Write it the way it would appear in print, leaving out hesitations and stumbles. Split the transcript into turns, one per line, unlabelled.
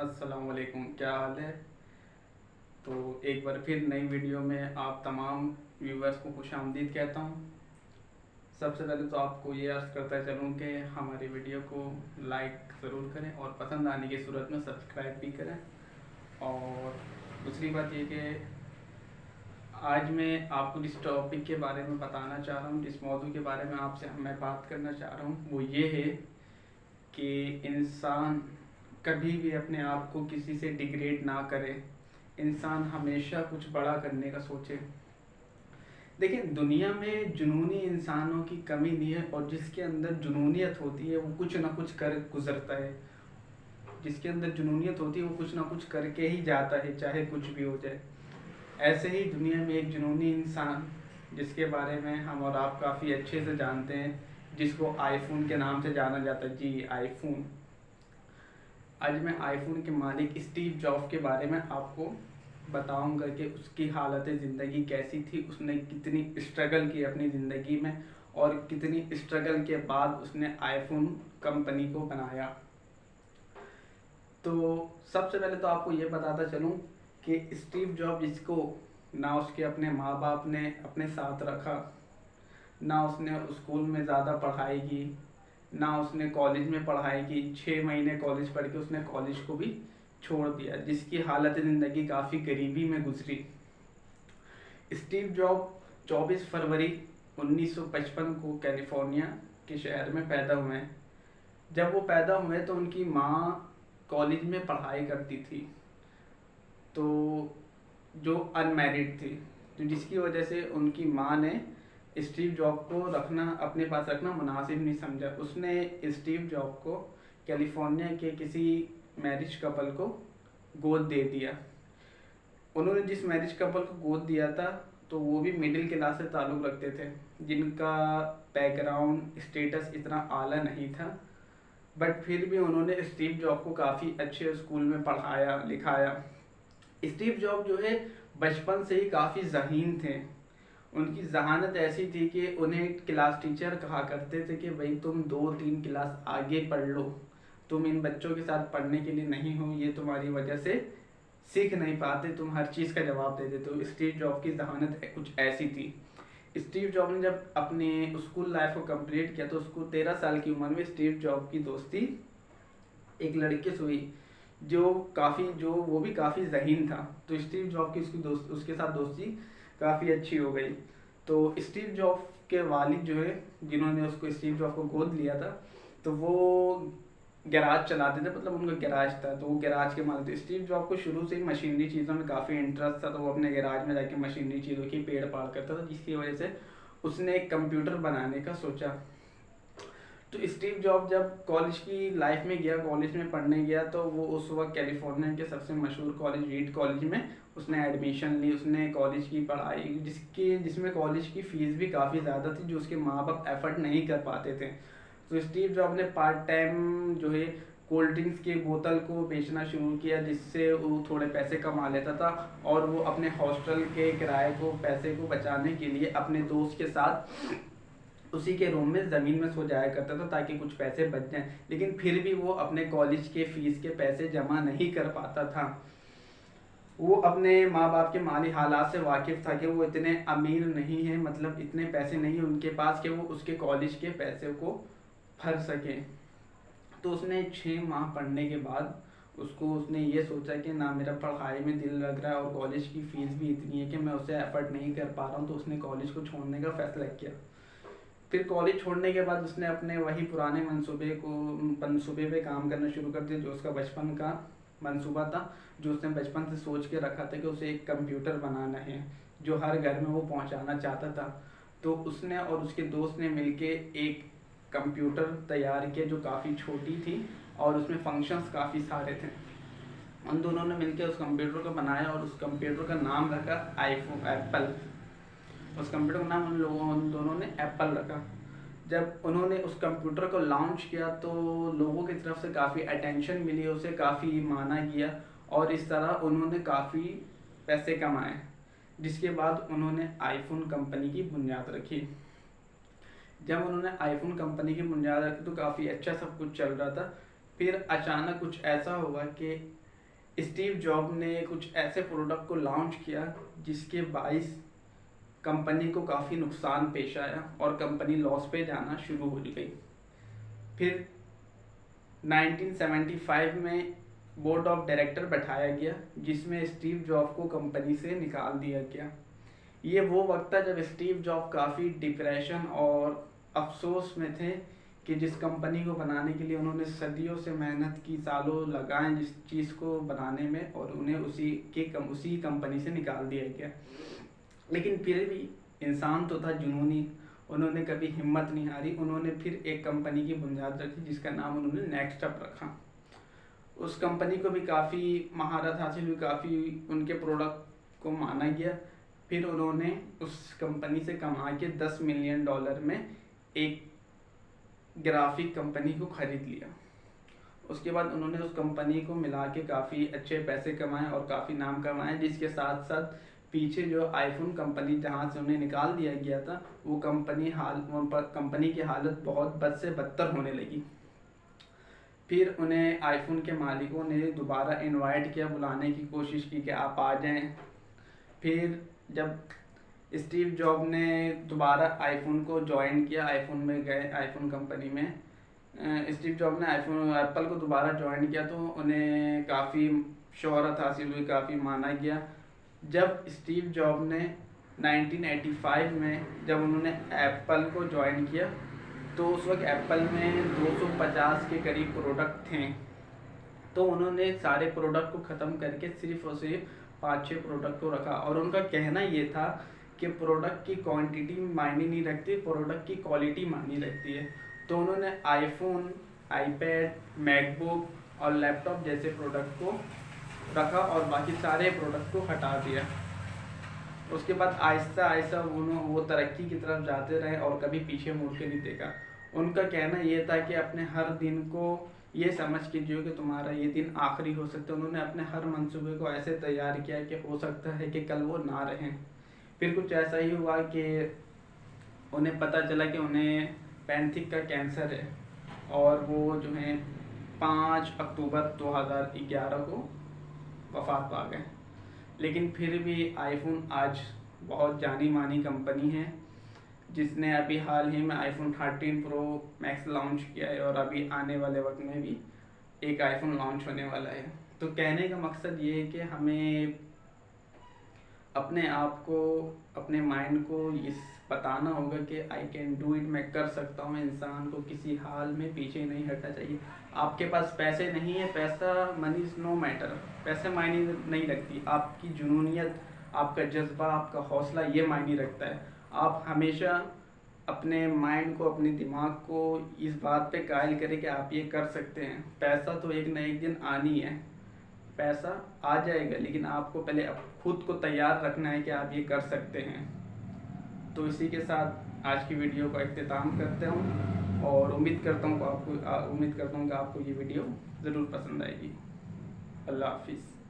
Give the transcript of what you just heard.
अस्सलाम वालेकुम, क्या हाल है। तो एक बार फिर नई वीडियो में आप तमाम व्यूवर्स को खुशामदीद कहता हूँ। सबसे पहले तो आपको ये अर्ज़ करता चलूँ कि हमारी वीडियो को लाइक ज़रूर करें और पसंद आने की सूरत में सब्सक्राइब भी करें। और दूसरी बात ये कि आज मैं आपको जिस टॉपिक के बारे में बताना चाह रहा हूँ, जिस मौजू के बारे में आपसे मैं बात करना चाह रहा हूँ, वो ये है कि इंसान कभी भी अपने आप को किसी से डिग्रेड ना करे। इंसान हमेशा कुछ बड़ा करने का सोचे। देखिए, दुनिया में जुनूनी इंसानों की कमी नहीं है, और जिसके अंदर जुनूनियत होती है वो कुछ ना कुछ कर गुजरता है। जिसके अंदर जुनूनियत होती है वो कुछ ना कुछ करके ही जाता है, चाहे कुछ भी हो जाए। ऐसे ही दुनिया में एक जुनूनी इंसान, जिसके बारे में हम और आप काफ़ी अच्छे से जानते हैं, जिसको आईफोन के नाम से जाना जाता है। जी, आईफोन। आज मैं आईफोन के मालिक स्टीव जॉब के बारे में आपको बताऊंगा कि उसकी हालत ज़िंदगी कैसी थी, उसने कितनी स्ट्रगल की अपनी ज़िंदगी में, और कितनी स्ट्रगल के बाद उसने आईफोन कंपनी को बनाया। तो सबसे पहले तो आपको ये बताता चलूँ कि स्टीव जॉब, जिसको ना उसके अपने माँ बाप ने अपने साथ रखा, ना उसने स्कूल में ज़्यादा पढ़ाई की, ना उसने कॉलेज में पढ़ाई की। 6 महीने कॉलेज पढ़ के उसने कॉलेज को भी छोड़ दिया, जिसकी हालत ज़िंदगी काफ़ी गरीबी में गुजरी। स्टीव जॉब 24 फरवरी 1955 को कैलिफोर्निया के शहर में पैदा हुए हैं। जब वो पैदा हुए तो उनकी माँ कॉलेज में पढ़ाई करती थी, तो जो अनमैरिड थी, तो जिसकी वजह से उनकी माँ ने स्टीव जॉब को रखना, अपने पास रखना मुनासिब नहीं समझा। उसने स्टीव जॉब को कैलिफोर्निया के किसी मैरिज कपल को गोद दे दिया। उन्होंने जिस मैरिज कपल को गोद दिया था, तो वो भी मिडिल क्लास से ताल्लुक़ रखते थे, जिनका बैकग्राउंड स्टेटस इतना आला नहीं था। बट फिर भी उन्होंने स्टीव जॉब को काफ़ी अच्छे स्कूल में पढ़ाया लिखाया। स्टीव जॉब जो है बचपन से ही काफ़ी ज़हीन थे। उनकी जहानत ऐसी थी कि उन्हें क्लास टीचर कहा करते थे कि भाई तुम 2-3 क्लास आगे पढ़ लो, तुम इन बच्चों के साथ पढ़ने के लिए नहीं हो, ये तुम्हारी वजह से सीख नहीं पाते, तुम हर चीज़ का जवाब दे देते हो। स्टीव जॉब की जहानत कुछ ऐसी थी। स्टीव जॉब ने जब अपने स्कूल लाइफ को कंप्लीट किया, तो उसको 13 साल की उम्र में स्टीव जॉब की दोस्ती एक लड़के से हुई, जो वो भी काफ़ी ज़हीन था। तो स्टीव जॉब की उसके साथ दोस्ती काफ़ी अच्छी हो गई। तो स्टीव जॉब के वालिद जो है, जिन्होंने उसको स्टीव जॉब को गोद लिया था, तो वो गैराज चलाते थे, मतलब उनका गैराज था, तो वो गैराज के मालिक थे। स्टीव जॉब को शुरू से ही मशीनरी चीज़ों में काफ़ी इंटरेस्ट था, तो वो अपने गैराज में जाके मशीनरी चीज़ों की पेड़ पाड़ करता था, जिसकी वजह से उसने एक कंप्यूटर बनाने का सोचा। तो स्टीव जॉब जब कॉलेज की लाइफ में गया, कॉलेज में पढ़ने गया, तो वो उस वक्त कैलिफोर्निया के सबसे मशहूर कॉलेज रीड कॉलेज में उसने एडमिशन ली। उसने कॉलेज की पढ़ाई, जिसमें कॉलेज की फ़ीस भी काफ़ी ज़्यादा थी, जो उसके माँ बाप एफर्ट नहीं कर पाते थे। तो स्टीव जॉब ने पार्ट टाइम जो है कोल्ड ड्रिंक्स की बोतल को बेचना शुरू किया, जिससे वो थोड़े पैसे कमा लेता था, और वो अपने हॉस्टल के किराए को, पैसे को बचाने के लिए अपने दोस्त के साथ उसी के रूम में ज़मीन में सो जाया करता था, ताकि कुछ पैसे बच जाएं। लेकिन फिर भी वो अपने कॉलेज के फ़ीस के पैसे जमा नहीं कर पाता था। वो अपने माँ बाप के माली हालात से वाकिफ़ था कि वो इतने अमीर नहीं है, मतलब इतने पैसे नहीं है उनके पास कि वो उसके कॉलेज के पैसे को भर सकें। तो उसने 6 माह पढ़ने के बाद उसने ये सोचा कि ना मेरा पढ़ाई में दिल लग रहा है, और कॉलेज की फ़ीस भी इतनी है कि मैं उसे एफर्ट नहीं कर पा रहा हूँ। तो उसने कॉलेज को छोड़ने का फ़ैसला किया। फिर कॉलेज छोड़ने के बाद उसने अपने वही पुराने मंसूबे पे काम करना शुरू कर दिया, जो उसका बचपन का मंसूबा था, जो उसने बचपन से सोच के रखा था कि उसे एक कंप्यूटर बनाना है, जो हर घर में वो पहुंचाना चाहता था। तो उसने और उसके दोस्त ने मिलके एक कंप्यूटर तैयार किया, जो काफ़ी छोटी थी और उसमें फंक्शंस काफ़ी सारे थे। उन दोनों ने मिलकर उस कंप्यूटर को बनाया, और उस कंप्यूटर का नाम रखा आईफोन, एप्पल। उस कंप्यूटर का नाम उन दोनों ने एप्पल रखा। जब उन्होंने उस कंप्यूटर को लॉन्च किया, तो लोगों की तरफ से काफ़ी अटेंशन मिली, उसे काफ़ी माना गया, और इस तरह उन्होंने काफ़ी पैसे कमाए, जिसके बाद उन्होंने आईफोन कंपनी की बुनियाद रखी। जब उन्होंने आईफोन कंपनी की बुनियाद रखी, तो काफ़ी अच्छा सब कुछ चल रहा था। फिर अचानक कुछ ऐसा हुआ कि स्टीव जॉब ने कुछ ऐसे प्रोडक्ट को लॉन्च किया जिसके बाइस कंपनी को काफ़ी नुकसान पेश आया और कंपनी लॉस पे जाना शुरू हो गई। फिर 1975 में बोर्ड ऑफ डायरेक्टर बैठाया गया जिसमें स्टीव जॉब को कंपनी से निकाल दिया गया। ये वो वक्त था जब स्टीव जॉब काफ़ी डिप्रेशन और अफसोस में थे कि जिस कंपनी को बनाने के लिए उन्होंने सदियों से मेहनत की, सालों लगाए जिस चीज़ को बनाने में, और उन्हें उसी कंपनी से निकाल दिया गया। लेकिन फिर भी इंसान तो था जुनूनी, उन्होंने कभी हिम्मत नहीं हारी। उन्होंने फिर एक कंपनी की बुनियाद रखी जिसका नाम उन्होंने नेक्स्ट अप रखा। उस कंपनी को भी काफ़ी महारत हासिल हुई, काफ़ी उनके प्रोडक्ट को माना गया। फिर उन्होंने उस कंपनी से कमा के $10 मिलियन में एक ग्राफिक कंपनी को खरीद लिया। उसके बाद उन्होंने उस कंपनी को मिला के काफ़ी अच्छे पैसे कमाए और काफ़ी नाम कमाए, जिसके साथ साथ पीछे जो आईफोन कंपनी जहाँ से उन्हें निकाल दिया गया था वो कंपनी की हालत बहुत बद से बदतर होने लगी। फिर उन्हें आईफोन के मालिकों ने दोबारा इनवाइट किया, बुलाने की कोशिश की कि आप आ जाएं। फिर जब स्टीव जॉब ने दोबारा आईफोन को ज्वाइन किया, आईफोन में गए, आईफोन कंपनी में स्टीव जॉब ने एप्पल को दोबारा ज्वाइन किया तो उन्हें काफ़ी शोहरत हासिल हुई, काफ़ी माना गया। जब स्टीव जॉब ने 1985 में जब उन्होंने एप्पल को ज्वाइन किया तो उस वक्त एप्पल में 250 के करीब प्रोडक्ट थे। तो उन्होंने सारे प्रोडक्ट को ख़त्म करके सिर्फ और सिर्फ 5-6 प्रोडक्ट को रखा और उनका कहना ये था कि प्रोडक्ट की क्वांटिटी मायने नहीं रखती, प्रोडक्ट की क्वालिटी मायने रखती है। तो उन्होंने आईफोन, आईपैड, मैकबुक और लैपटॉप जैसे प्रोडक्ट को रखा और बाकी सारे प्रोडक्ट को हटा दिया। उसके बाद आहिस्ता आहिस्ता वो तरक्की की तरफ जाते रहे और कभी पीछे मुड़ के नहीं देखा। उनका कहना ये था कि अपने हर दिन को ये समझ के जियो कि तुम्हारा ये दिन आखिरी हो सकता है। उन्होंने अपने हर मंसूबे को ऐसे तैयार किया कि हो सकता है कि कल वो ना रहें। फिर कुछ ऐसा ही हुआ कि उन्हें पता चला कि उन्हें पैंथिक का कैंसर है और वो जो है 5 अक्टूबर 2011 को वफात पा गए। लेकिन फिर भी आईफोन आज बहुत जानी मानी कंपनी है जिसने अभी हाल ही में आईफोन 13 प्रो मैक्स लॉन्च किया है और अभी आने वाले वक्त में भी एक आईफोन लॉन्च होने वाला है। तो कहने का मकसद ये है कि हमें अपने आप को, अपने माइंड को इस बताना होगा कि आई कैन डू इट, मैं कर सकता हूँ। इंसान को किसी हाल में पीछे नहीं हटना चाहिए। आपके पास पैसे नहीं है, पैसा, मनी इज़ नो मैटर, पैसे मायने नहीं रखती। आपकी जुनूनियत, आपका जज्बा, आपका हौसला ये मायने रखता है। आप हमेशा अपने माइंड को, अपने दिमाग को इस बात पे कायल करें कि आप ये कर सकते हैं। पैसा तो एक न एक दिन आनी है, पैसा आ जाएगा, लेकिन आपको पहले खुद को तैयार रखना है कि आप ये कर सकते हैं। तो इसी के साथ आज की वीडियो का इख्तिताम करते हूँ और उम्मीद करता हूँ कि आपको ये वीडियो ज़रूर पसंद आएगी। अल्लाह हाफिज़।